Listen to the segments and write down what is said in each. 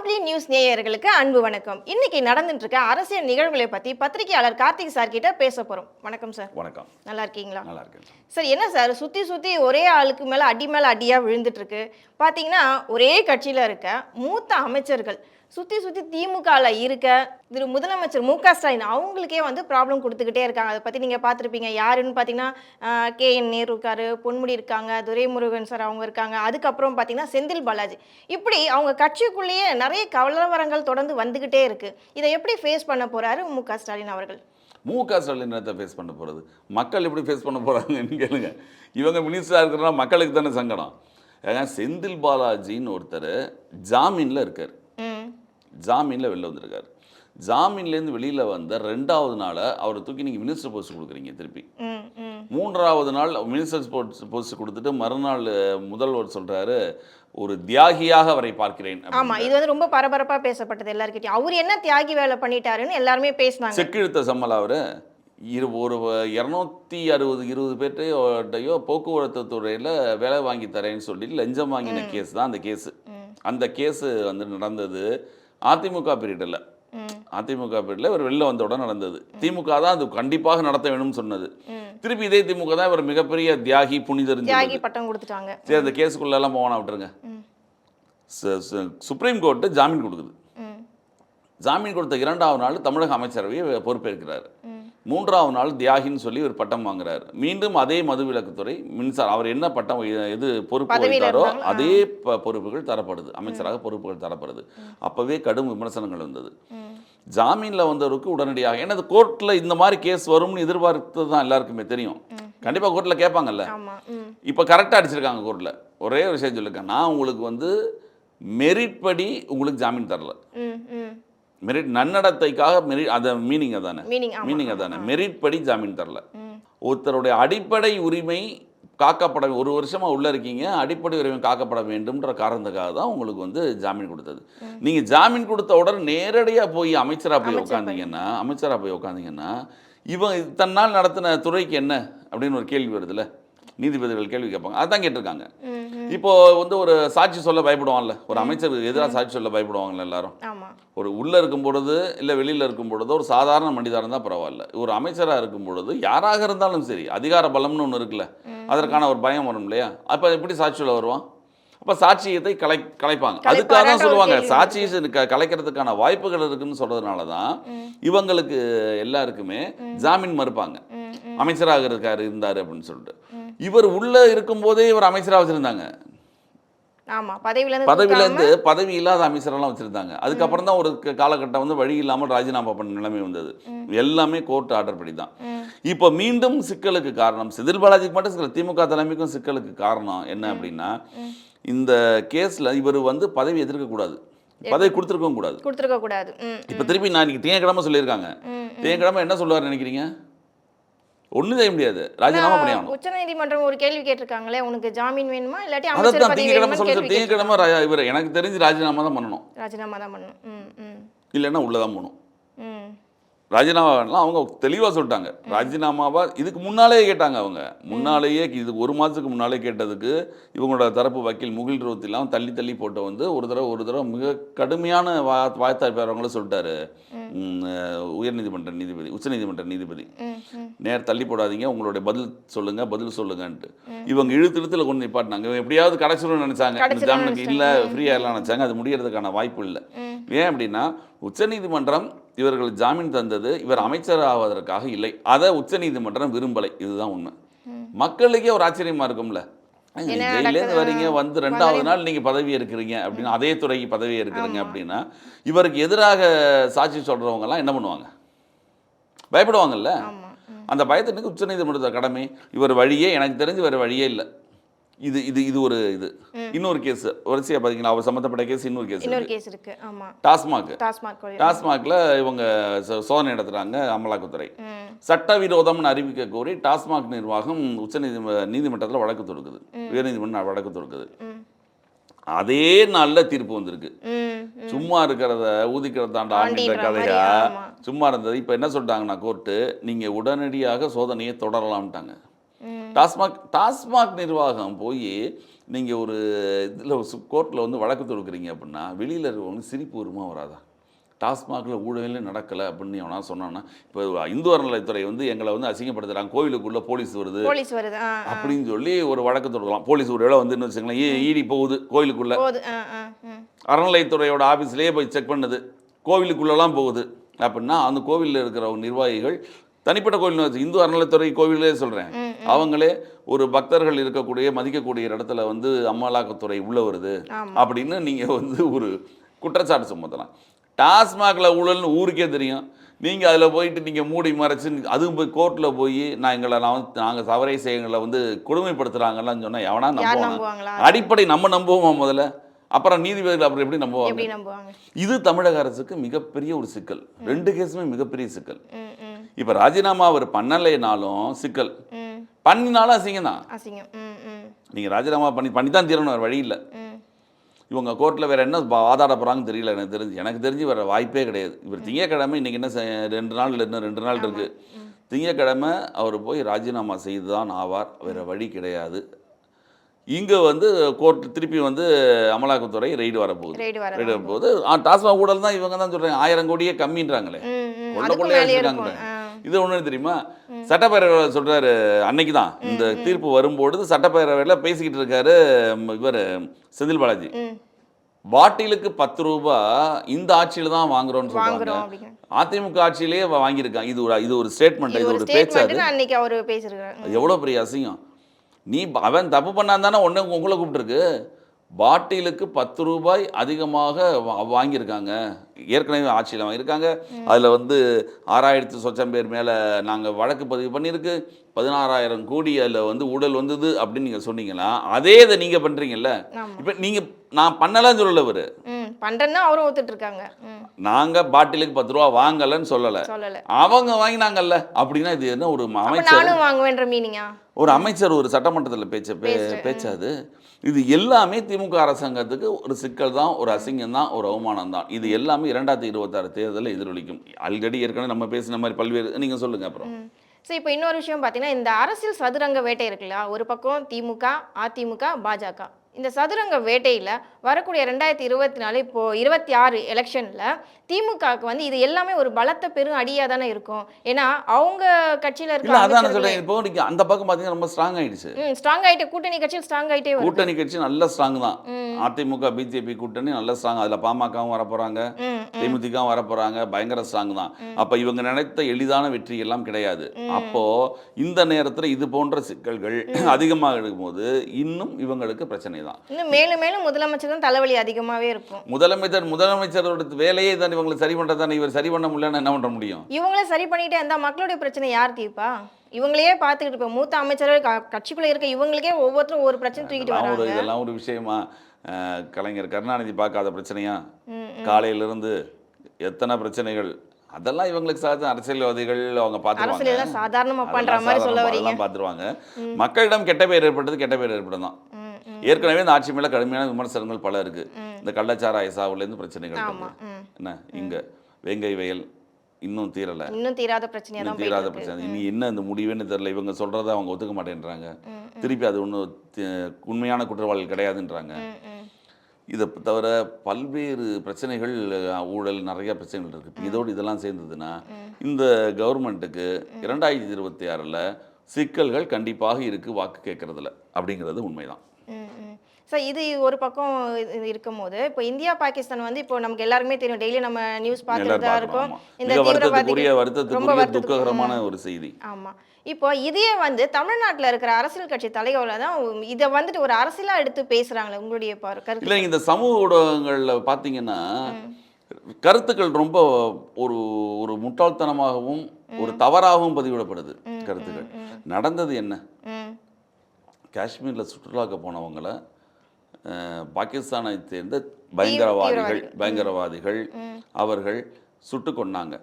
Complete news நேயர்களுக்கு அன்பு வணக்கம். இன்னைக்கு நடந்துட்டு இருக்க அரசியல் நிகழ்வுகளை பத்தி பத்திரிகையாளர் கார்த்திக் சார் கிட்ட பேச போறோம். வணக்கம் சார். வணக்கம். நல்லா இருக்கீங்களா? நல்லா இருக்கேன் சார். என்ன சார் சுத்தி சுத்தி ஒரே ஆளுக்கு மேல அடியா விழுந்துட்டு இருக்கு. பாத்தீங்கன்னா ஒரே கட்சியில இருக்க மூத்த அமைச்சர்கள் சுத்தி சுத்தி திமுகல இருக்க திரு முதலமைச்சர் மு.க.ஸ்டாலின் அவங்களுக்கே வந்து ப்ராப்ளம் கொடுத்துக்கிட்டே இருக்காங்க. அதை பத்தி நீங்க பார்த்துருப்பீங்க. யாருன்னு பார்த்தீங்கன்னா கே.என். நேரு இருக்காரு, பொன்முடி இருக்காங்க, துரைமுருகன் சார் அவங்க இருக்காங்க, அதுக்கப்புறம் பார்த்தீங்கன்னா செந்தில் பாலாஜி. இப்படி அவங்க கட்சிக்குள்ளேயே நிறைய கலவரங்கள் தொடர்ந்து வந்துகிட்டே இருக்கு. இதை எப்படி ஃபேஸ் பண்ண போறாரு மு.க.ஸ்டாலின் அவர்கள்? மு.க.ஸ்டாலின் என்னத்தை ஃபேஸ் பண்ண போகிறது? மக்கள் எப்படி ஃபேஸ் பண்ண போகிறாங்கன்னு கேளுங்க. இவங்க மினிஸ்டராக இருக்கிறனா மக்களுக்கு தானே சங்கடம். ஏன்னா செந்தில் பாலாஜின்னு ஒருத்தர் ஜாமீனில் இருக்கார். ஜாமீனில் வெளில வந்திருக்காரு. ஜாமீன்லேருந்து வெளியில் வந்த 2வது நாள் அவரை தூக்கி நீங்கள் மினிஸ்டர் போஸ்ட் கொடுக்குறீங்க. திருப்பி 3வது நாள் மினிஸ்டர் போஸ்ட் கொடுத்துட்டு மறுநாள் முதல்வர் சொல்கிறாரு, ஒரு தியாகியாக அவரை பார்க்கிறேன். ஆமா, இது வந்து ரொம்ப பரபரப்பா பேசப்பட்டது எல்லார்கிட்டயும். அவர் என்ன தியாகி வேலை பண்ணிட்டாருன்னு எல்லாருமே பேசினாங்க. செக்கிழுத்த சம்பளம் அவரு ஒரு 260 பேர்ட்டையோ போக்குவரத்து துறையில் வேலை வாங்கி தரேன்னு சொல்லிட்டு லஞ்சம் வாங்கின கேஸ் தான் அந்த கேஸு. அந்த கேஸு வந்து நடந்தது அதிமுக பீரியடில். அதிமுக பீரியடில் இவர் வெளில வந்தவுடன் நடந்தது. திமுக தான் அது கண்டிப்பாக நடத்த வேணும்னு சொன்னது. திருப்பி இதே திமுக தான் இவர் மிகப்பெரிய தியாகி புனிதர் பட்டம் கொடுத்துட்டாங்க. சரி, அந்த கேஸுக்குள்ளெல்லாம் போவானா விட்டுருங்க. சுப்ரீம் கோர்ட்டு ஜாமீன் கொடுக்குது. ஜாமீன் கொடுத்த 2வது நாள் தமிழக அமைச்சரவையை பொறுப்பேற்கிறார். 3வது நாள் தியாகின்னு சொல்லி ஒரு பட்டம் வாங்குறாரு. மீண்டும் அதே மதுவிலக்குத்துறை மின்சாரம் அவர் என்ன பட்டம் எது பொறுப்பு வைத்தாரோ அதே பொறுப்புகள் தரப்படுது. அமைச்சராக பொறுப்புகள் தரப்படுது. அப்போவே கடும் விமர்சனங்கள் வந்தது. ஜாமீனில் வந்தவருக்கு உடனடியாக, ஏன்னா கோர்ட்டில் இந்த மாதிரி கேஸ் வரும்னு எதிர்பார்த்தது தான் எல்லாருக்குமே தெரியும். கண்டிப்பாக கோர்ட்டில் கேட்பாங்கல்ல. இப்போ கரெக்டாக அடிச்சிருக்காங்க கோர்ட்டில். ஒரே ஒரு விஷயம் சொல்லியிருக்கேன், நான் உங்களுக்கு வந்து மெரிட் படி உங்களுக்கு ஜாமீன் தரல. மெரிட் நன்னடத்தைக்காக அதை மீனிங் அதானே மெரிட் படி ஜாமீன் தரல. ஒருத்தருடைய அடிப்படை உரிமை காக்கப்பட, ஒரு வருஷமாக உள்ளே இருக்கீங்க, அடிப்படை உரிமை காக்கப்பட வேண்டும்ன்ற காரணத்துக்காக தான் உங்களுக்கு வந்து ஜாமீன் கொடுத்தது. நீங்கள் ஜாமீன் கொடுத்த உடனே நேரடியாக போய் அமைச்சராக போய் உட்காந்தீங்கன்னா இவன் தன்னால் நடத்தின துறைக்கு என்ன அப்படின்னு ஒரு கேள்வி வருதுல்ல. நீதிபதிகள் கேள்வி கேட்பாங்க. அதான் கேட்டிருக்காங்க. இப்போ வந்து ஒரு சாட்சி சொல்ல பயப்படுவாங்கல்ல, ஒரு அமைச்சருக்கு எதிராக சாட்சி சொல்ல பயப்படுவாங்கல்ல எல்லாரும். ஒரு உள்ளே இருக்கும் பொழுது இல்லை வெளியில் இருக்கும் பொழுதோ ஒரு சாதாரண மனிதராக இருந்தால் பரவாயில்ல. ஒரு அமைச்சராக இருக்கும் பொழுது யாராக இருந்தாலும் சரி, அதிகார பலம்னு ஒன்று இருக்குல்ல, அதற்கான ஒரு பயம் வரும் இல்லையா? அப்போ எப்படி சாட்சி சொல்ல வருவான்? அப்போ சாட்சியத்தை கலைப்பாங்க. அதுக்காக தான் சொல்லுவாங்க, சாட்சியை கலைக்கிறதுக்கான வாய்ப்புகள் இருக்குன்னு சொல்கிறதுனால தான் இவங்களுக்கு எல்லாருக்குமே ஜாமீன் மறுப்பாங்க. அமைச்சராக இருந்தார் அப்படின்னு சொல்லிட்டு. இவர் உள்ளே இருக்கும்போதே இவர் அமைச்சராக வச்சுருந்தாங்க. பதவியிலேருந்து பதவி இல்லாத அமைச்சரெல்லாம் வச்சுருந்தாங்க. அதுக்கப்புறம் தான் ஒரு காலகட்டம் வந்து வழி இல்லாமல் ராஜினாமா பண்ண நிலைமை வந்தது. எல்லாமே கோர்ட் ஆர்டர் படி தான். இப்போ மீண்டும் சிக்கலுக்கு காரணம் செந்தில் பாலாஜிக்கு மட்டும் சில திமுக தலைமைக்கும் சிக்கலுக்கு காரணம் என்ன அப்படின்னா, இந்த கேஸில் இவர் வந்து பதவி எதிர்க்கக்கூடாது, பதவி கொடுத்துருக்கவும் கூடாது. இப்போ திருப்பி நான் இன்னைக்கு திங்கட்கிழமை சொல்லியிருக்காங்க. திங்கட்கிழமை என்ன சொல்லுவார் நினைக்கிறீங்க? ஒன்றும் செய்ய முடியாது, ராஜினாமா பண்ணியாகணும். உச்சநீதிமன்றம் ஒரு கேள்வி கேட்டிருக்காங்களே, உனக்கு ஜாமீன் வேணுமா இல்லாட்டி அமைச்சர் பதவி வேணுமா? திங்கட்கிழமை இவர் எனக்கு தெரிஞ்சு ராஜினாமா தான் பண்ணணும். இல்லைன்னா உள்ளதான் போகணும். ராஜினாமா வேணலாம். அவங்க தெளிவாக சொல்லிட்டாங்க. ராஜினாமாவா இதுக்கு முன்னாலே கேட்டாங்க. அவங்க முன்னாலேயே இது 1 மாதத்துக்கு முன்னாலே கேட்டதுக்கு இவங்களோட தரப்பு வக்கீல் முகில் ரோத் இல்லாமல் தள்ளி போட்டு வந்து ஒரு தடவை மிக கடுமையான வாய்த்தாய் பேரவங்களும் சொல்லிட்டாரு உச்சநீதிமன்ற நீதிபதி. தள்ளி போடாதீங்க, உங்களுடைய பதில் சொல்லுங்கன்ட்டு. இவங்க இழுத்துல கொண்டு நிப்பாட்டினாங்க. எப்படியாவது கடைசின்னு நினைச்சாங்க, ஜாமீனுக்கு இல்லை ஃப்ரீயாக எல்லாம் நினைச்சாங்க. அது முடியறதுக்கான வாய்ப்பு இல்லை. ஏன் அப்படின்னா உச்சநீதிமன்றம் இவர்கள் ஜாமீன் தந்தது இவர் அமைச்சர் ஆவதற்காக இல்லை. அதை உச்சநீதிமன்றம் விரும்பலை. இதுதான் உண்மை. மக்களுக்கே ஒரு ஆச்சரியமா இருக்கும்ல, ஜெயிலேருந்து வரீங்க, வந்து 2வது நாள் நீங்க பதவி இருக்கிறீங்க அப்படின்னா, அதே துறைக்கு பதவி இருக்கிறீங்க அப்படின்னா, இவருக்கு எதிராக சாட்சி சொல்றவங்க எல்லாம் என்ன பண்ணுவாங்க? பயப்படுவாங்கல்ல. அந்த பயத்திற்கு உச்சநீதிமன்றத்தோட கடமை. இவர் வழியே எனக்கு தெரிஞ்சு வேறு வழியே இல்லை. இது ஒரு இன்னொரு கேஸ் வரிசையா பாத்தீங்கன்னா, அவர் சம்பந்தப்பட்ட கேஸ் இன்னொரு கேஸ் இருக்கு. டாஸ்மாக்ல இவங்க சோதனை நடத்துறாங்க அமலாக்கத்துறை. சட்டவிரோதம்னு அறிவிக்க கோரி டாஸ்மாக் நிர்வாகம் நீதிமன்றத்தில் வழக்கு தொடுக்குது. உயர்நீதிமன்றம் வழக்கு தொடுக்குது. அதே நாள்ல தீர்ப்பு வந்திருக்கு. சும்மா இருக்கிறத ஊதிக்கிறதாண்ட ஆண்டின்ற கதையா சும்மா இருந்தது. இப்ப என்ன சொல்லிட்டாங்கன்னா கோர்ட்டு, நீங்க உடனடியாக சோதனையை தொடரலாம்ட்டாங்க. டாஸ்மாக் நிர்வாகம் போய் நீங்கள் ஒரு இதில் கோர்ட்டில் வந்து வழக்கு தொடுக்குறீங்க அப்படின்னா வெளியில் இருக்கவங்க சிரிப்பு வருமா வராதா? டாஸ்மாகில் ஊழலே நடக்கலை அப்படின்னு எவனா சொன்னான்னா, இப்போ இந்து அறநிலையத்துறை வந்து எங்களை வந்து அசிங்கப்படுத்துகிறாங்க, கோவிலுக்குள்ளே போலீஸ் வருது அப்படின்னு சொல்லி ஒரு வழக்கு தொடுக்கலாம். போலீஸ் ஒரு வேளை வந்துன்னு வச்சுங்களேன், ஈடி போகுது கோவிலுக்குள்ளே, அறநிலையத்துறையோட ஆஃபீஸ்லேயே போய் செக் பண்ணுது, கோவிலுக்குள்ளெல்லாம் போகுது அப்படின்னா அந்த கோவிலில் இருக்கிறவங்க நிர்வாகிகள் தனிப்பட்ட கோவில், இந்து அறநிலையத்துறை கோவிலே சொல்கிறேன், அவங்களே ஒரு பக்தர்கள் இருக்கக்கூடிய மதிக்கக்கூடிய இடத்துல வந்து அமலாக்கத்துறை உள்ளே வருது அப்படின்னு நீங்கள் வந்து ஒரு குற்றச்சாட்டு சுமத்தலாம். டாஸ்மாகில் ஊழல்னு ஊருக்கே தெரியும், நீங்கள் அதில் போயிட்டு நீங்கள் மூடி மறைச்சு அதுவும் போய் கோர்ட்டில் போய் நாங்கள் தவறை செய்யங்களை வந்து கொடுமைப்படுத்துகிறாங்கன்னு சொன்னால் எவனா நம்புவாங்க? அடிப்படை நம்ம நம்புவோம் முதல்ல, அப்புறம் நீதிபதிகள் அப்புறம் எப்படி நம்புவாங்க? இது தமிழக அரசுக்கு மிகப்பெரிய ஒரு சிக்கல். 2 கேஸுமே மிகப்பெரிய சிக்கல். இப்போ ராஜினாமா அவர் பண்ணலைனாலும் சிக்கல், பண்ணினாலும் அசிங்கம் தான். நீங்கள் ராஜினாமா பண்ணி தான் தீரணும், வேறு வழி இல்லை. இவங்க கோர்ட்டில் வேறு என்ன வாதாட போகிறாங்கன்னு தெரியல. எனக்கு தெரிஞ்சு வேறு வாய்ப்பே கிடையாது. இவர் திங்கக்கிழமை இன்றைக்கி என்ன 2 நாள் இல்லை, இன்னும் 2 நாள் இருக்குது. திங்கக்கிழமை அவர் போய் ராஜினாமா செய்து தான் ஆவார், வேறு வழி கிடையாது. இங்கே வந்து கோர்ட் திருப்பி வந்து அமலாக்கத்துறை ரெய்டு வரப்போகுது. டாஸ்மாக் ஊழல் தான் இவங்க தான் சொல்கிறாங்க, 1000 கோடியே கம்மின்றாங்களே, கொள்ளை அடிச்சிருக்காங்க. இது ஒன்று தெரியுமா, சட்டப்பேரவையில் சொல்கிறாரு அன்னைக்கு தான் இந்த தீர்ப்பு வரும்பொழுது சட்டப்பேரவையில் பேசிக்கிட்டு இருக்காரு இவர் செந்தில் பாலாஜி, பாட்டிலுக்கு 10 ரூபா இந்த ஆட்சியில் தான் வாங்குறோம்னு சொல்றாங்க. அதிமுக ஆட்சியிலேயே வாங்கியிருக்காங்க. இது ஒரு ஸ்டேட்மெண்ட், இது ஒரு பேச்சு. எவ்வளோ பெரிய அசிங்கம். நீ அவன் தப்பு பண்ணான் தானே உடனே உங்களை கூப்பிட்டுருக்கு. பாட்டிலுக்கு 10 ரூபாய் அதிகமாக வாங்கியிருக்காங்க, ஏற்கனவே ஆட்சியில் வாங்கியிருக்காங்க. அதில் வந்து 6000 சொச்சம் பேர் மேலே நாங்கள் வழக்கு பதிவு பண்ணியிருக்கு, 16,000 கோடி அதில் வந்து ஊழல் வந்தது அப்படின்னு நீங்கள் சொன்னீங்களா? அதே இதை நீங்கள் பண்ணுறீங்கல்ல. இப்போ நீங்கள் நான் பண்ணலான்னு சொல்லலை, அவர் பண்ணுறேன்னா அவரும் ஒத்துட்டு இருக்காங்க. நாங்கள் பாட்டிலுக்கு 10 ரூபா வாங்கலைன்னு சொல்லலை, அவங்க வாங்கினாங்கல்ல. அப்படின்னா இது என்ன ஒரு அமைச்சர் வாங்குவேன்ற மீனிங்கா? ஒரு அமைச்சர் ஒரு சட்டமன்றத்தில் பேச்சாது. இது எல்லாமே திமுக அரசாங்கத்துக்கு ஒரு சிக்கல் தான், ஒரு அசிங்கம் தான், ஒரு அவமானம் தான். இது எல்லாமே 2026 தேர்தலில் எதிரொலிக்கும். ஆல்ரெடி ஏற்கனவே நம்ம பேசின மாதிரி பல்வேறு, நீங்கள் சொல்லுங்கள் அப்புறம். ஸோ இப்போ இன்னொரு விஷயம் பார்த்தீங்கன்னா, இந்த அரசியல் சதுரங்க வேட்டை இருக்குல்ல, ஒரு பக்கம் திமுக, அதிமுக, பாஜக, இந்த சதுரங்க வேட்டையில் வரக்கூடிய 2024 இப்போ 26 எலெக்ஷனில் திமுகவுக்கு வந்து இது எல்லாமே ஒரு பலத்த பெரும் அடியாக தானே இருக்கும். ஏன்னா அவங்க கட்சியில் இருக்க அதான் சொல்கிறேன், இப்போ நீங்கள் அந்த பக்கம் பார்த்தீங்கன்னா ரொம்ப ஸ்ட்ராங் ஆகிடுச்சு. ஸ்ட்ராங் ஆகிட்டு கூட்டணி கட்சியில் ஸ்ட்ராங் ஆகிட்டே, கூட்டணி கட்சி நல்ல ஸ்ட்ராங் தான். அதிமுக பிஜேபி கூட்டணி நல்ல ஸ்ட்ராங். அதில் பாமகவும் வரப்போகிறாங்க, தேமுதிகவும் வரப்போகிறாங்க, பயங்கர ஸ்ட்ராங் தான். அப்போ இவங்க நினைத்த எளிதான வெற்றி எல்லாம் கிடையாது. அப்போது இந்த நேரத்தில் இது போன்ற சிக்கல்கள் அதிகமாக இருக்கும்போது இன்னும் இவங்களுக்கு பிரச்சனை தான். இன்னும் மேலும் மேலும் முதலமைச்சர் தான் தலைவலி அதிகமாகவே இருக்கும். முதலமைச்சரோட வேலையே தான் இவங்களை சரி பண்ணுறதானே. இவர் சரி பண்ண முடியலன்னு என்ன பண்ண முடியும்? இவங்களே சரி பண்ணிட்டு அந்த மக்களுடைய பிரச்சனை யார் தீர்ப்பா? இவங்களையே பார்த்துக்கிட்டு இப்போ மூத்த அமைச்சர்கள் கட்சிக்குள்ளே இருக்க இவங்களுக்கே ஒவ்வொருத்தரும் ஒரு பிரச்சனை தூக்கிட்டு வராங்க. இதெல்லாம் ஒரு விஷயமா? கலைஞர் கருணாநிதி பார்க்காத பிரச்சனையா? காலையிலிருந்து எத்தனை பிரச்சனைகள், அதெல்லாம் இவங்களுக்கு சாதாரண. அரசியல்வாதிகள் அவங்க பார்த்துருவாங்க, சாதாரணமா பண்ற மாதிரி சொல்ல வரீங்க, பார்த்துருவாங்க. மக்களிடம் கெட்ட பேர் ஏற்படும் தான். ஏற்கனவே இந்த ஆட்சி மேலே கடுமையான விமர்சனங்கள் பல இருக்குது. இந்த கள்ளச்சாராய சாவுலேருந்து பிரச்சனைகள் என்ன, இங்கே வேங்கை வயல் இன்னும் தீராத பிரச்சனை. இனி என்ன இந்த முடிவுன்னு தெரியல. இவங்க சொல்கிறத அவங்க ஒத்துக்க மாட்டேன்றாங்க, திருப்பி அது ஒன்றும் உண்மையான குற்றவாளிகள் கிடையாதுன்றாங்க. இதை தவிர பல்வேறு பிரச்சனைகள், ஊழல், நிறைய பிரச்சனைகள் இருக்குது. இதோடு இதெல்லாம் சேர்ந்ததுன்னா இந்த கவர்மெண்ட்டுக்கு 2026 சிக்கல்கள் கண்டிப்பாக இருக்குது வாக்கு கேட்கறதுல, அப்படிங்கிறது உண்மைதான். சார் இது ஒரு பக்கம் இருக்கும் போது இப்போ இந்தியா பாகிஸ்தான் வந்து இப்போ நமக்கு எல்லாருக்குமே தெரியும், டெய்லி நம்ம நியூஸ் பார்த்துட்டு தான் இருக்கோம். இந்த வருத்தத்துக்குரிய துக்ககரமான ஒரு செய்தி. ஆமாம். இப்போ இதே வந்து தமிழ்நாட்டில் இருக்கிற அரசியல் கட்சி தலைவர்கள் தான் இதை வந்துட்டு ஒரு அரசியலாக எடுத்து பேசுகிறாங்களே, உங்களுடைய கருத்து? இல்லை, இந்த சமூக ஊடகங்களில் பார்த்தீங்கன்னா கருத்துக்கள் ரொம்ப ஒரு ஒரு முட்டாள்தனமாகவும் ஒரு தவறாகவும் பதிவிடப்படுது கருத்துக்கள். நடந்தது என்ன? காஷ்மீரில் சுற்றுலாக்க போனவங்களை பாகிஸ்தானை சேர்ந்த பயங்கரவாதிகள் அவர்கள் சுட்டு கொண்டாங்க.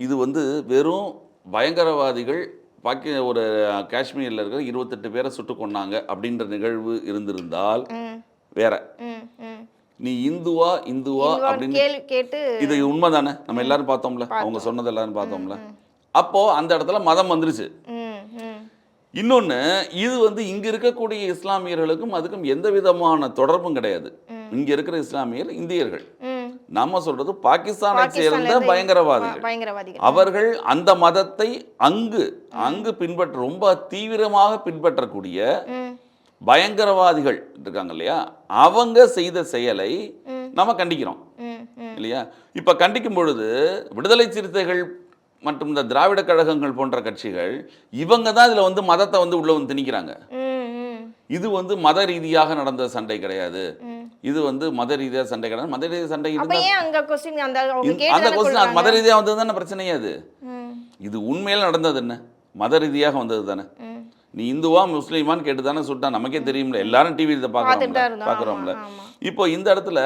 இது வந்து வெறும் பயங்கரவாதிகள் ஒரு காஷ்மீரில் இருக்கிற 28 பேரை சுட்டு கொண்டாங்க அப்படின்ற நிகழ்வு இருந்திருந்தால் வேற. நீ இந்துவா அப்படின்னு கேட்டு, இது உண்மைதானே? நம்ம எல்லாரும் பார்த்தோம்ல, அவங்க சொன்னது எல்லாரும் பார்த்தோம்ல. அப்போ அந்த இடத்துல மதம் வந்துருச்சு. இன்னொன்று, இது வந்து இங்க இருக்கக்கூடிய இஸ்லாமியர்களுக்கும் அதுக்கும் எந்த விதமான தொடர்பும் கிடையாது. இங்க இருக்கிற இஸ்லாமியர் இந்தியர்கள். ம். நம்ம சொல்றது பாகிஸ்தானை பாகிஸ்தான்ல சேர்ந்த இருந்து பயங்கரவாதிகள். பயங்கரவாதிகள். அவர்கள் அந்த மதத்தை அங்கு ரொம்ப தீவிரமாக பின்பற்றக்கூடிய ம். பயங்கரவாதிகள் இருக்காங்க இல்லையா, அவங்க செய்த செயலை நம்ம கண்டிக்கிறோம் ம். ம். இல்லையா. இப்ப கண்டிக்கும் பொழுது விடுதலை சிறுத்தைகள் மற்றும் இந்த திராவிட கழகங்கள் போன்ற கட்சிகள் இவங்க தான் இதுல வந்து மதத்தை வந்து உள்ள வந்து திணிக்கிறாங்க. ம். ம். இது வந்து மத ரீதியாக நடந்த சண்டை கிடையாது, ம். இது வந்து மத ரீதியாக சண்டை கிடையாது. மத ரீதியாக சண்டை அப்ப இருந்தா ஏன் அங்க கொஸ்டின் அந்த அவங்க அந்த கேட்டதானே கொஸ்டின் சொல்றாங்க. மத ரீதியாக வந்தது தானே பிரச்சனையே. அது ம். இது உண்மையில நடந்தது என்ன, மத ரீதியாக வந்தது தானே. ம். நீ இந்துவா முஸ்லீமான்னு கேட்டு தானே சுட்டா, நமக்கே தெரியும்ல, எல்லாரும் டிவி இதை பார்த்துட்டு தான் இருந்தோம். பார்க்குறோம்ல. ஆமா, ஆமா. இப்போ இந்த இடத்துல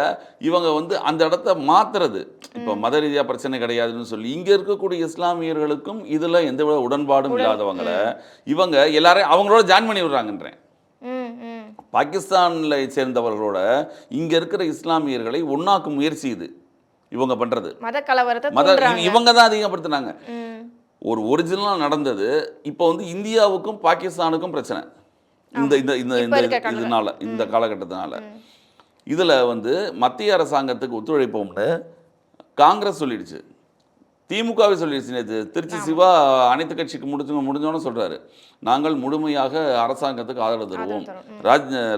இவங்க வந்து அந்த இடத்த மாத்துறது, இப்போ மத ரீதியாக பிரச்சனை கிடையாதுன்னு சொல்லி இங்க இருக்கக்கூடிய இஸ்லாமியர்களுக்கும் இதுல எந்த வித உடன்பாடும் இல்லாதவங்களை இவங்க எல்லாரையும் அவங்களோட ஜாயின் பண்ணி விடுறாங்கன்றேன். ம். ம். பாகிஸ்தான்ல சேர்ந்தவர்களோட இங்க இருக்கிற இஸ்லாமியர்களை ஒண்ணாக்கும் முயற்சி இது இவங்க பண்றது. மத கலவரத்தை மத தூண்டுறாங்க. இவங்க தான் அதிகப்படுத்தினாங்க. ம். ஒரு ஒரிஜினலாக நடந்தது. இப்போ வந்து இந்தியாவுக்கும் பாகிஸ்தானுக்கும் பிரச்சனை இந்த இந்த இந்த இப்ப இருக்க இந்த இதனால, இந்த காலகட்டத்தினால. இதுல வந்து மத்திய அரசாங்கத்துக்கு ஒத்துழைப்போம்னு காங்கிரஸ் சொல்லிடுச்சு, திமுகவே சொல்லிடுச்சு. நேற்று திருச்சி சிவா அனைத்து கட்சிக்கு முடிஞ்சோன்னு சொல்றாரு, நாங்கள் முழுமையாக அரசாங்கத்துக்கு ஆதரவு தருவோம்.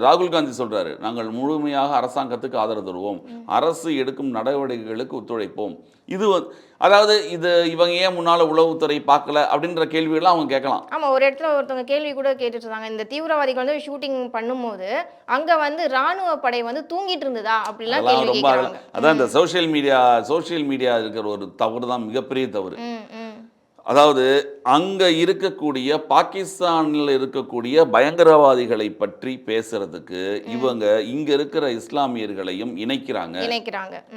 ராகுல் காந்தி சொல்றாரு, நாங்கள் முழுமையாக அரசாங்கத்துக்கு ஆதரவு தருவோம், அரசு எடுக்கும் நடவடிக்கைகளுக்கு ஒத்துழைப்போம். இது அதாவது இது இவங்க ஏன் முன்னால உளவுத்துறை பார்க்கல அப்படின்ற கேள்வியெல்லாம் அவங்க கேட்கலாம். ஆமா, ஒரு இடத்துல ஒருத்தவங்க கேள்வி கூட கேட்டுட்டு இருந்தாங்க, இந்த தீவிரவாதிகள் வந்து ஷூட்டிங் பண்ணும்போது அங்க வந்து ராணுவ படை வந்து தூங்கிட்டு இருந்ததா அப்படிலாம் அதெல்லாம் கேள்வி ரொம்ப கேட்கறாங்க. அதான் இந்த சோஷியல் மீடியா இருக்கிற ஒரு தவறு தான், மிகப்பெரிய தவறு. ம். ம். அதாவது அங்க இருக்கக்கூடிய பாகிஸ்தானில் இருக்கக்கூடிய பயங்கரவாதிகளை பற்றி பேசுறதுக்கு இவங்க இங்க இருக்கிற இஸ்லாமியர்களையும் இணைக்கிறாங்க.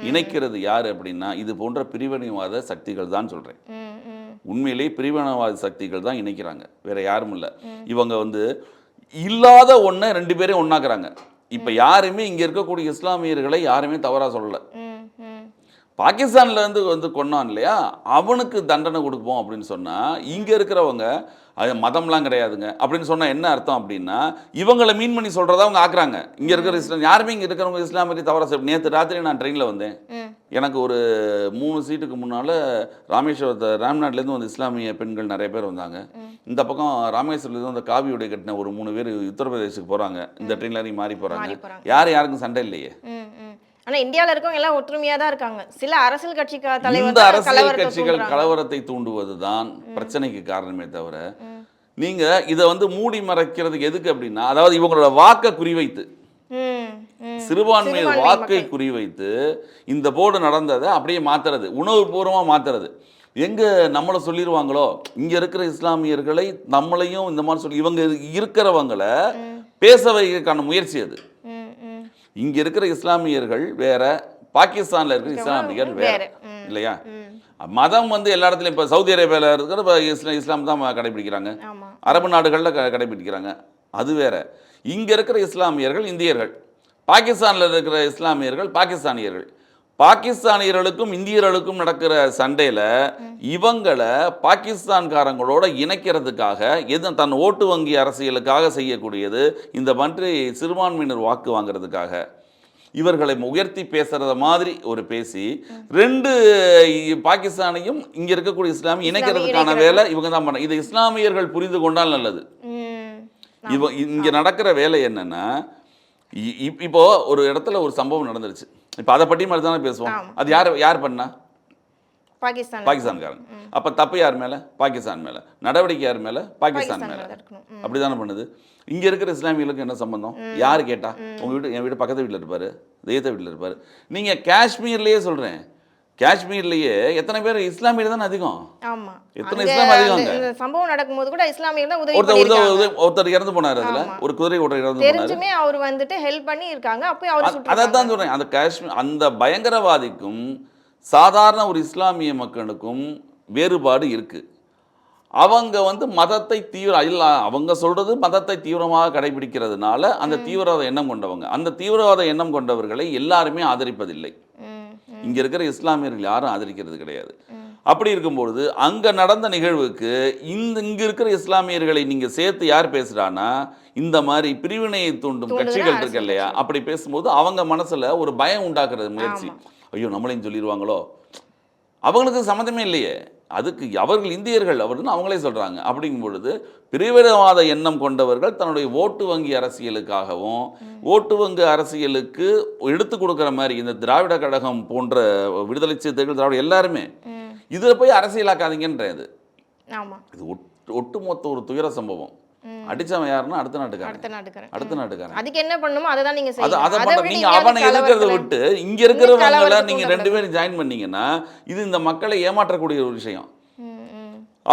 இணைக்கிறது யாரு அப்படின்னா இது போன்ற பிரிவினைவாத சக்திகள் தான் சொல்றேன். ம். ம். உண்மையிலேயே பிரிவினைவாத சக்திகள் தான் இணைக்கிறாங்க, வேற யாரும் இல்லை. இவங்க வந்து இல்லாத ஒன்றை ரெண்டு பேரையும் ஒன்னாக்குறாங்க. இப்ப யாருமே இங்க இருக்கக்கூடிய இஸ்லாமியர்களை யாருமே தவறா சொல்லல. ம். ம். பாகிஸ்தான்ல இருந்து வந்து கொன்னான் இல்லையா, அவனுக்கு தண்டனை கொடுப்போம் அப்படின்னு சொன்னா இங்க இருக்கிறவங்க அது மதம்லாம் கிடையாதுங்க அப்படின்னு சொன்னா என்ன அர்த்தம் அப்படின்னா இவங்களை மீன் பண்ணி சொல்றதா அவங்க ஆக்குறாங்க. இங்க இருக்கிற இஸ்லாம் யாருமே இங்க இருக்கிறவங்க இஸ்லாமிய தவறா. நேற்று ராத்திரி நான் ட்ரெயின்ல வந்தேன், எனக்கு ஒரு 3 சீட்டுக்கு முன்னால ராம்நாட்லேருந்து வந்து இஸ்லாமிய பெண்கள் நிறைய பேர் வந்தாங்க. இந்த பக்கம் ராமேஸ்வரத்துலேருந்து வந்து காவியுடைய கட்டின ஒரு 3 பேர் உத்தரப்பிரதேசத்துக்கு போறாங்க. இந்த ட்ரெயின்ல நீ மாறி போறாங்க. யாருக்கும் சண்டை இல்லையே. ஆனா இந்தியால இருக்கவங்க எல்லாம் ஒற்றுமையா தான் இருக்காங்க. சில அரசியல் கட்சி தலைவர்கள் இந்த அரசியல் கட்சிகள் கலவரத்தை தூண்டுவதுதான் பிரச்சனைக்கு காரணமே தவிர நீங்க இதை வந்து மூடி மறைக்கிறதுக்கு எதுக்கு அப்படின்னா, அதாவது இவங்களோட வாக்கை குறிவைத்து சிறுபான்மையர் வாக்கை குறிவைத்து இந்த போர்டு நடந்ததை அப்படியே மாத்துறது, உணவுபூர்வமா மாத்துறது. எங்க நம்மளை சொல்லிடுவாங்களோ இங்க இருக்கிற இஸ்லாமியர்களை நம்மளையும் இந்த மாதிரி சொல்லி இவங்க இருக்கிறவங்களை பேச வைக்கிறதுக்கான முயற்சி அது. இங்க இருக்கிற இஸ்லாமியர்கள் வேற, பாகிஸ்தான்ல இருக்கிற இஸ்லாமியர்கள் வேற இல்லையா. மதம் வந்து எல்லா இடத்துலையும் இப்போ சவுதி அரேபியாவில் இருக்கிற இஸ்லாம் தான் கடைபிடிக்கிறாங்க, அரபு நாடுகளில் கடைபிடிக்கிறாங்க, அது வேற. இங்க இருக்கிற இஸ்லாமியர்கள் இந்தியர்கள், பாகிஸ்தானில் இருக்கிற இஸ்லாமியர்கள் பாகிஸ்தானியர்கள். பாகிஸ்தானியர்களுக்கும் இந்தியர்களுக்கும் நடக்கிற சண்டையில் இவங்களை பாகிஸ்தான்காரங்களோட இணைக்கிறதுக்காக தன் ஓட்டு வங்கி அரசியலுக்காக செய்யக்கூடியது இந்த மாதிரி சிறுபான்மையினர் வாக்கு வாங்கிறதுக்காக இவர்களை உயர்த்தி பேசுறத மாதிரி ஒரு பேசி ரெண்டு பாகிஸ்தானையும் இங்க இருக்கக்கூடிய இஸ்லாமிய இணைக்கிறதுக்கான வேலை இவங்க தான் பண்ண. இது இஸ்லாமியர்கள் புரிந்து கொண்டால் நல்லது. இங்க நடக்கிற வேலை என்னன்னா, இப்போ ஒரு இடத்துல ஒரு சம்பவம் நடந்துருச்சு, இப்போ அதை பற்றி மாதிரி தானே பேசுவோம். அது யார் பண்ணா? பாகிஸ்தான்காரங்க. அப்ப தப்பு யார் மேல? பாகிஸ்தான் மேல. நடவடிக்கை யார் மேல? பாகிஸ்தான் மேல. அப்படிதானே பண்ணுது. இங்க இருக்கிற இஸ்லாமியர்களுக்கு என்ன சம்பந்தம்? யாரு கேட்டா? உங்க வீட்டு என் வீட்டு பக்கத்து வீட்டில் இருப்பாரு, தெய்வத்த வீட்டில் இருப்பாரு. நீங்க காஷ்மீர்லயே சொல்றேன், காஷ்மீர்லயே எத்தனை பேர் இஸ்லாமியர் தான் அதிகம். ஆமா, எத்தனை இஸ்லாம் அதிகம். இந்த சம்பவம் நடக்கும்போது கூட இஸ்லாமியர் தான் உதவி பண்ணிருக்காங்க. ஒருத்தர் இறந்து போனாரு, அதுல ஒரு குதிரை ஓட்டர் இறந்து போனாரு, தெரிஞ்சுமே அவர் வந்துட்டு ஹெல்ப் பண்ணி இருக்காங்க. அப்போ அவர் சுட்டு. அதான் சொல்றேன், அந்த காஷ்மீர் அந்த பயங்கரவாதிக்கும் சாதாரண ஒரு இஸ்லாமிய மக்களுக்கும் வேறுபாடு இருக்கு. அவங்க வந்து மதத்தை அவங்க சொல்றது மதத்தை தீவிரமாக கடைபிடிக்கிறதுனால அந்த தீவிரவாத எண்ணம் கொண்டவங்க. அந்த தீவிரவாத எண்ணம் கொண்டவர்களை எல்லாருமே ஆதரிப்பதில்லை. இங்க இருக்கிற இஸ்லாமியர்கள் யாரும் ஆதரிக்கிறது கிடையாது. அப்படி இருக்கும்பொழுது அங்கே நடந்த நிகழ்வுக்கு இங்கே இருக்கிற இஸ்லாமியர்களை நீங்கள் சேர்த்து யார் பேசுகிறான்னா இந்த மாதிரி பிரிவினையை தூண்டும் கட்சிகள் இருக்கு இல்லையா, அப்படி பேசும்போது அவங்க மனசில் ஒரு பயம் உண்டாக்குறது முயற்சி. ஐயோ நம்மளையும் சொல்லிடுவாங்களோ, அவங்களுக்கு சம்மந்தமே இல்லையே, அதுக்கு அவர்கள் இந்தியர்கள் அவர்னு அவங்களே சொல்கிறாங்க. அப்படிங்கும் பொழுது பிரிவினவாத எண்ணம் கொண்டவர்கள் தன்னுடைய ஓட்டு வங்கி அரசியலுக்காகவும் ஓட்டு வங்கி அரசியலுக்கு எடுத்து கொடுக்குற மாதிரி இந்த திராவிட கழகம் போன்ற விடுதலை சிறுத்தைகள் திராவிட எல்லாருமே இதில் போய் அரசியலாக்காதீங்கன்றது. இது ஒட்டுமொத்த ஒரு துயர சம்பவம். அடிச்சவன் யாருன்னா அடுத்த நாட்டுக்காரன். அதுக்கு என்ன பண்ணுமோ அதை தான் நீங்க செய்யணும். அதை பண்ண நீங்க அவனை எதிர்க்கிறத விட்டு இங்க இருக்கிறவங்கள நீங்க 2 பேரும் ஜாயின் பண்ணீங்கன்னா இது இந்த மக்களை ஏமாற்றக்கூடிய ஒரு விஷயம்.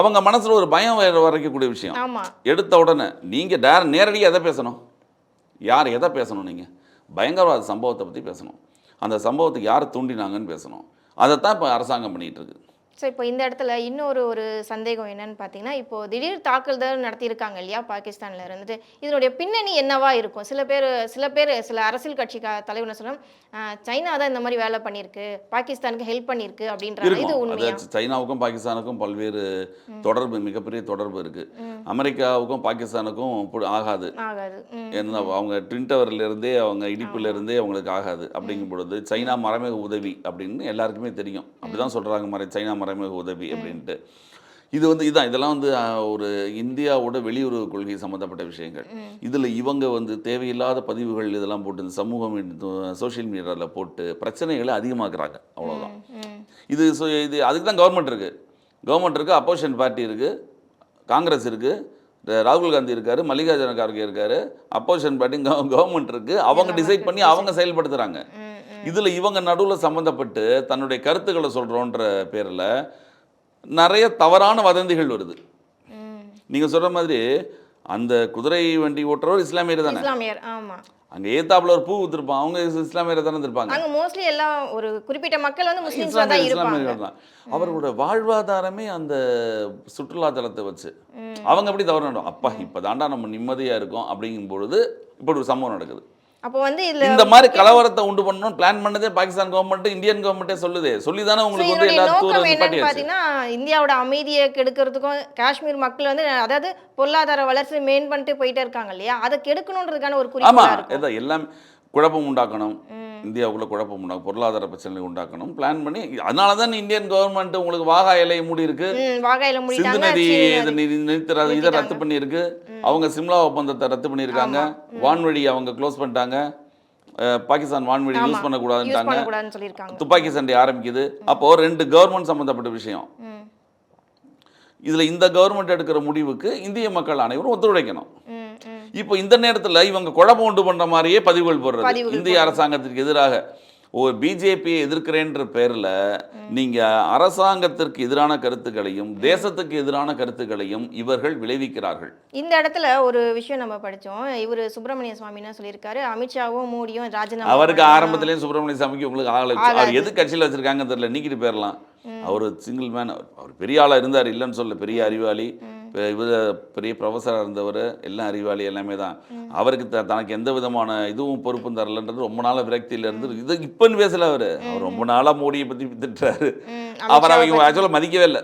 அவங்க மனசுல ஒரு பயம் வரைக்கக்கூடிய விஷயம். எடுத்த உடனே நீங்க நேரடியாக எதை பேசணும், யார் எதை பேசணும், நீங்க பயங்கரவாத சம்பவத்தை பத்தி பேசணும், அந்த சம்பவத்துக்கு யார் தூண்டினாங்கன்னு பேசணும். அதைத்தான் இப்போ அரசாங்கம் பண்ணிட்டு இருக்கு. ஸோ இப்போ இந்த இடத்துல இன்னொரு சந்தேகம் என்னன்னு பார்த்தீங்கன்னா, இப்போ திடீர் தாக்குதல் நடத்தியிருக்காங்க இல்லையா பாகிஸ்தானில் இருந்துட்டு, இதனுடைய பின்னணி என்னவா இருக்கும்? சில அரசியல் கட்சி தலைவர் சொல்லும் சைனா தான் இந்த மாதிரி வேலை பண்ணியிருக்கு, பாகிஸ்தானுக்கு ஹெல்ப் பண்ணியிருக்கு அப்படின்றாங்க. இது உண்மையா? சைனாவுக்கும் பாகிஸ்தானுக்கும் பல்வேறு தொடர்பு, மிகப்பெரிய தொடர்பு இருக்கு. அமெரிக்காவுக்கும் பாகிஸ்தானுக்கும் ஆகாது. என்ன அவங்க ட்வின் டவர்ல இருந்தே அவங்க இடிப்புல இருந்தே அவங்களுக்கு ஆகாது. அப்படிங்கும் பொழுது சைனா மறைமுக உதவி அப்படின்னு எல்லாருக்குமே தெரியும். அப்படிதான் சொல்றாங்க, சைனா மறைமுக உதவி அப்படின்ட்டு. இதெல்லாம் ஒரு இந்தியாவோட வெளியுறவு கொள்கை சம்மந்தப்பட்ட விஷயங்கள். இதில் இவங்க தேவையில்லாத பதிவுகள் இதெல்லாம் போட்டு இந்த சமூகம் சோஷியல் மீடியாவில் போட்டு பிரச்சனைகளை அதிகமாக்குறாங்க. அவ்வளோதான். இது அதுக்கு தான் கவர்மெண்ட் இருக்குது, அப்போசிஷன் பார்ட்டி இருக்குது, காங்கிரஸ் இருக்குது, ராகுல் காந்தி இருக்காரு, மல்லிகார்ஜுன கார்கே இருக்காரு, அப்போசிஷன் பார்ட்டி, கவர்மெண்ட் இருக்குது. அவங்க டிசைட் பண்ணி அவங்க செயல்படுத்துகிறாங்க. இதில் இவங்க நடுவில் சம்மந்தப்பட்டு தன்னுடைய கருத்துக்களை சொல்கிறோன்ற பேரில் நிறைய தவறான வதந்திகள் வருது. நீங்கள் சொல்கிற மாதிரி அந்த குதிரை வண்டி ஓட்டுறவர் இஸ்லாமியர் தானே, அங்கே ஏத்தாப்புல ஒரு பூ வித்துருப்பான், அவங்க இஸ்லாமியரை தானே இருப்பாங்க. அங்கே மோஸ்ட்லி எல்லாம் ஒரு குறிப்பிட்ட மக்கள் இஸ்லாமியர்கள் தான். அவர்களோட வாழ்வாதாரமே அந்த சுற்றுலா தலத்தை வச்சு அவங்க எப்படி தவறு நடக்கும். அப்பா இப்போ தாண்டா நம்ம நிம்மதியாக இருக்கோம் அப்படிங்கும் பொழுது இப்படி ஒரு சம்பவம் நடக்குது. அப்போ இந்த மாதிரி கலவரத்தை உண்டு பண்ணணும் பிளான் பண்ணதே பாகிஸ்தான் கவர்மெண்ட், இந்தியன் கவர்மெண்ட்டே சொல்லிதானே உங்களுக்கு பாத்தீங்கன்னா இந்தியாவோட அமைதியை கெடுக்கிறதுக்கும் காஷ்மீர் மக்கள் அதாவது பொருளாதார வளர்ச்சி மேன் பண்ணிட்டு போயிட்டே இருக்காங்க இல்லையா, அதை கெடுக்கணுன்றதுக்கான ஒரு குறிப்பு எல்லாம் குழப்பம் உண்டாக்கணும், இந்தியாவுக்குள்ள குழப்பம் உண்டாகும், பொருளாதார பிரச்சனை உண்டாக்கணும் பிளான் பண்ணி. அதனால தான் இந்தியன் கவர்மெண்ட் உங்களுக்கு வாகா எல்லை மூடி இருக்கு, சிந்து நதி இதை ரத்து பண்ணியிருக்கு, அவங்க சிம்லா ஒப்பந்தத்தை ரத்து பண்ணியிருக்காங்க, வான்வழி அவங்க க்ளோஸ் பண்ணிட்டாங்க, பாகிஸ்தான் வான்வழி யூஸ் பண்ணக்கூடாதுன்னு துப்பாக்கி சண்டை ஆரம்பிக்குது. அப்போ 2 கவர்மெண்ட் சம்பந்தப்பட்ட விஷயம். இதில் இந்த கவர்மெண்ட் எடுக்கிற முடிவுக்கு இந்திய மக்கள் அனைவரும் ஒத்துழைக்கணும். இப்போ இந்த நேரத்தில் இவங்க குழப்பம் உண்டு பண்ணுற மாதிரியே பதிவுகள் போடுறது இந்திய அரசாங்கத்திற்கு எதிராக. ஒரு பிஜேபியை எதிர்க்கிறேன்ற பேரில் நீங்கள் அரசாங்கத்திற்கு எதிரான கருத்துக்களையும் தேசத்துக்கு எதிரான கருத்துக்களையும் இவர்கள் விளைவிக்கிறார்கள். இந்த இடத்துல ஒரு விஷயம் நம்ம படித்தோம். இவர் சுப்பிரமணிய சுவாமினா சொல்லியிருக்காரு, அமித்ஷாவும் மோடியும் ராஜினாமா. அவருக்கு ஆரம்பத்திலேயும் சுப்பிரமணிய சுவாமிக்கு உங்களுக்கு ஆகலை, அவர் எது கட்சியில் வச்சிருக்காங்க தெரியல, நீக்கிட்டு போயிடலாம். அவர் சிங்கிள் மேன், அவர் பெரிய ஆளாக இருந்தார், இல்லைன்னு சொல்ல, பெரிய அறிவாளி, இவர் பெரிய ப்ரொஃபஸராக இருந்தவர், எல்லாம் அறிவாளி எல்லாமே தான். அவருக்கு தனக்கு எந்த விதமான இதுவும் பொறுப்பும் தரலன்றது ரொம்ப நாளாக விரக்தியில் இருந்து இப்போன்னு பேசல. அவர் ரொம்ப நாளாக மோடியை பற்றி திட்டுறாரு. அவர் அவங்க ஆக்சுவலாக மதிக்கவே இல்லை.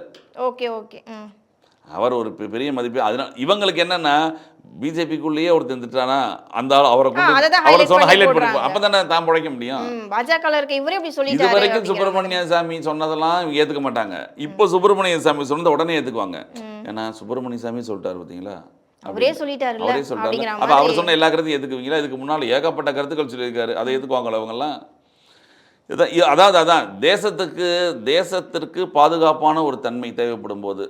அவர் ஒரு பெரிய மதிப்பு. அதனால இவங்களுக்கு என்னன்னா பிஜேபிக்குள்ளேயே ஒருத்தர் திட்டானா அந்த அவரை சொன்ன ஹைலைட் பண்ணுவோம், அப்போ தானே தான் பிழைக்க முடியும். இது வரைக்கும் சுப்பிரமணிய சாமி சொன்னதெல்லாம் ஏற்றுக்க மாட்டாங்க. இப்போ சுப்பிரமணிய சாமி சொன்னதை உடனே ஏற்றுக்குவாங்க. ஏன்னா சுப்பிரமணிய சாமி சொல்லிட்டாரு பார்த்தீங்களா, அவரே சொல்லிட்டாரு. அப்போ அவர் சொன்ன எல்லா கருத்தையும் ஏற்றுக்குவீங்களா? இதுக்கு முன்னால் ஏகப்பட்ட கருத்துக்கள் சொல்லியிருக்காரு, அதை ஏற்றுக்குவாங்களா அவங்கெல்லாம்? அதான் தேசத்திற்கு பாதுகாப்பான ஒரு தன்மை தேவைப்படும் போது,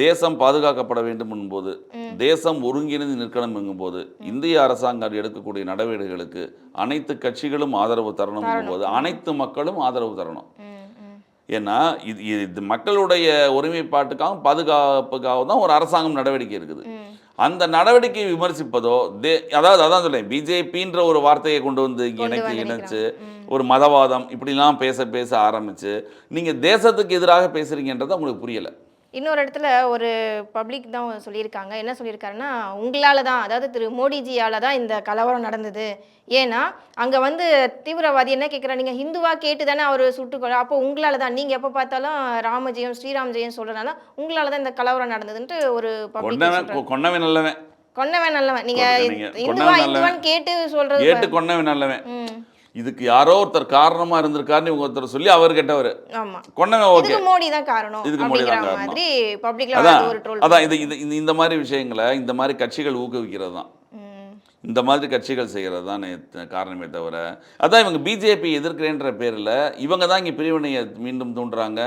தேசம் பாதுகாக்கப்பட வேண்டும் என்போது, தேசம் ஒருங்கிணைந்து நிற்கணும் எங்கும்போது, இந்திய அரசாங்கம் எடுக்கக்கூடிய நடவடிக்கைகளுக்கு அனைத்து கட்சிகளும் ஆதரவு தரணும் எங்கும்போது அனைத்து மக்களும் ஆதரவு தரணும். ஏன்னா இது மக்களுடைய ஒருமைப்பாட்டுக்காகவும் பாதுகாப்புக்காக தான் ஒரு அரசாங்கம் நடவடிக்கை இருக்குது. அந்த நடவடிக்கையை விமர்சிப்பதோ அதான் சொல்லேன், பிஜேபின்ற ஒரு வார்த்தையை கொண்டு வந்து இணைச்சு ஒரு மதவாதம் இப்படிலாம் பேச ஆரம்பிச்சு நீங்கள் தேசத்துக்கு எதிராக பேசுறீங்கன்றது உங்களுக்கு புரியலை. இன்னொரு இடத்துல ஒரு பப்ளிக் தான் சொல்லியிருக்காங்க. என்ன சொல்லியிருக்காருன்னா, உங்களால தான், அதாவது திரு மோடிஜியால தான் இந்த கலவரம் நடந்தது. ஏன்னா, அங்க வந்து தீவிரவாதி என்ன கேட்குறான், நீங்க ஹிந்துவா கேட்டு தானே அவரு சுட்டுக்கொலை. அப்போ உங்களால தான். நீங்க எப்ப பார்த்தாலும் ராம ஜெயம், ஸ்ரீராம் ஜெயம் சொல்றனால, உங்களால தான் இந்த கலவரம் நடந்ததுன்ட்டு ஒரு பப்ளிக்ல சொல்றாரு. கொன்னவன் நல்லவன். கொன்னவன் நல்லவன். நீங்க நீங்க இந்துவா கொன்னவன் நல்லவன். இந்துவான்னு கேட்டு சொல்றது கேட்டு கொன்னவன் நல்லவன். ம். இதுக்கு யாரோ ஒருத்தர் காரணமா இருந்திருக்காருன்னு இவங்க ஒருத்தர் சொல்லி அவர் கெட்டவர். ஆமா. கொன்னவன் ஓகே. இதுக்கு மோடி தான் காரணம். இதுக்கு மோடி தான் அப்படிங்கிற காரணம். மாதிரி பப்ளிக்ல அதான் ஒரு ட்ரோல். அதான் இது இது இந்த இந்த மாதிரி விஷயங்களை இந்த மாதிரி கட்சிகள் ஊக்குவிக்கிறது தான். இந்த மாதிரி கட்சிகள் செய்கிறது தான் காரணமே தவிர, அதான் இவங்க பிஜேபி எதிர்க்கிறேன்ற பேரில் இவங்க தான் இங்கே பிரிவினையை மீண்டும் தூண்டுறாங்க.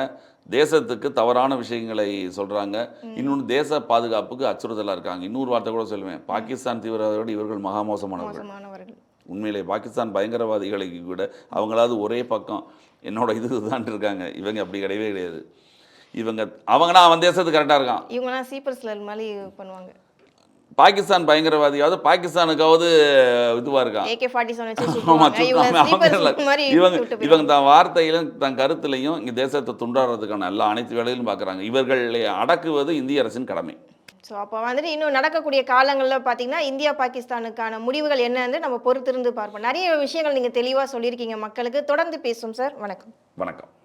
தேசத்துக்கு தவறான விஷயங்களை சொல்கிறாங்க. இன்னொன்று தேச பாதுகாப்புக்கு அச்சுறுத்தலாக இருக்காங்க. இன்னொரு வார்த்தை கூட சொல்லுவேன், பாகிஸ்தான் தீவிரவாதிகளோடு இவர்கள் மகா மோசமானவர்கள். மோசமானவர்கள். உண்மையிலே பாகிஸ்தான் பயங்கரவாதிகளுக்கு கூட அவங்களாவது ஒரே பக்கம் என்னோட இதுதான் இருக்காங்க. இவங்க அப்படி கிடையவே கிடையாது. அவங்கன்னா அவன் தேசத்துக்கு கரெக்டாக இருக்கான். இவங்கலாம் சீப்பர் ஸ்லர் மாதிரி பண்ணுவாங்க. பாகிஸ்தான் பயங்கரவாதியாவது பாகிஸ்தானுக்காவது இதுவாக இருக்கான். AK-47 வச்சு ஆமா, சுட்டுவாங்க. இவங்க ஸ்லீப்பர் ஸ்லர் மாதிரி சுட்டு இவங்க தான் வார்த்தையிலும் தன் கருத்துலையும் இங்கே தேசத்தை துண்டாடுறதுக்கான எல்லா அனைத்து வேலையிலும் பார்க்குறாங்க. இவர்களை அடக்குவது இந்திய அரசின் கடமை. ஸோ அப்போ வந்துட்டு இன்னும் நடக்கக்கூடிய காலங்களில் பார்த்தீங்கன்னா இந்தியா பாகிஸ்தானுக்கான முடிவுகள் என்னன்னு நம்ம பொறுத்திருந்து பார்ப்போம். நிறைய விஷயங்கள் நீங்கள் தெளிவாக சொல்லியிருக்கீங்க மக்களுக்கு. தொடர்ந்து பேசுவோம் சார். வணக்கம். வணக்கம்.